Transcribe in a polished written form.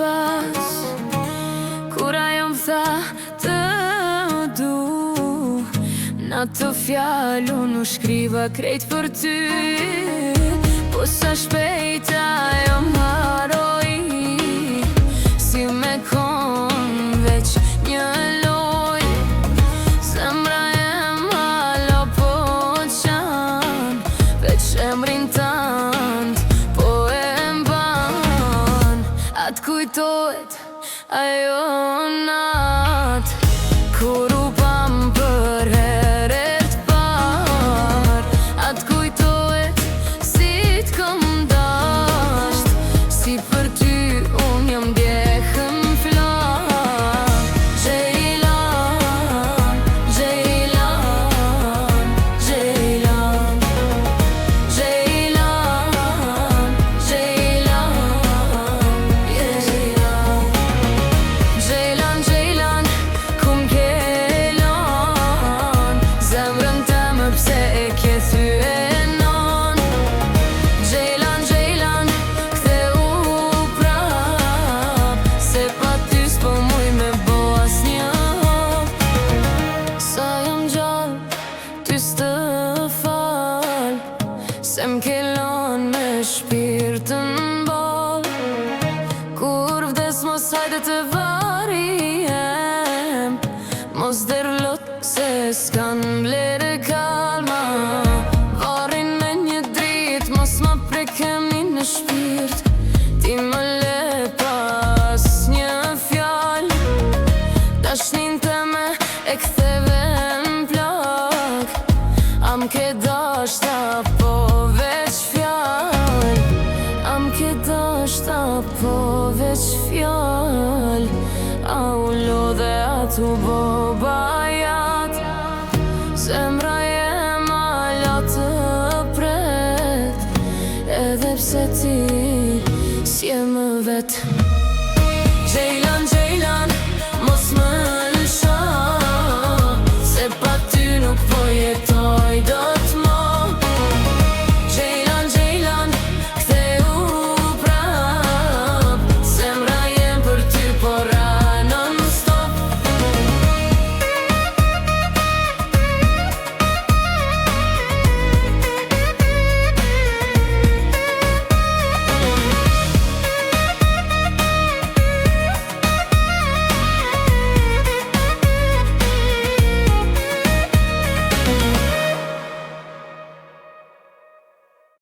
pas, kur ajo m'tha të du. Në të fjallu nuk shkriva krejt për ty, po sa shpejt ajo m'haroj, si me kon veç një loj. Zemra jem hala po qan, veç emrin tant po e mban. Atë kujtojt ajo nat, kur u pam për heret par. Atë kujtojt si t'kom dasht, si për ty unë jam djehën flak. Gjejlan, Gjejlan, Gjejlan, Gjejlan, Gjejlan, Gjejlan, Gjejlan, ku m'ke lan, zemrën teme pse e ke thyenon. Gjejlan, Gjejlan, ktheu prap, se pa ty s'po muj me bo asnjë hap. Sa jam gjallë ty s'të fal, se m'ke lan me shpirtën ball. Kur vdes mos hajde të varijem, mos derlot se s'kan vlerë kalma. Varin me një drit, mos ma prekemi në shpirt, ti më le pas një fjall. Dashnin teme e ktheve n'plak, am ke dasht apo veç fjall, am ke dasht apo veç fjall. A u lodhe atu boba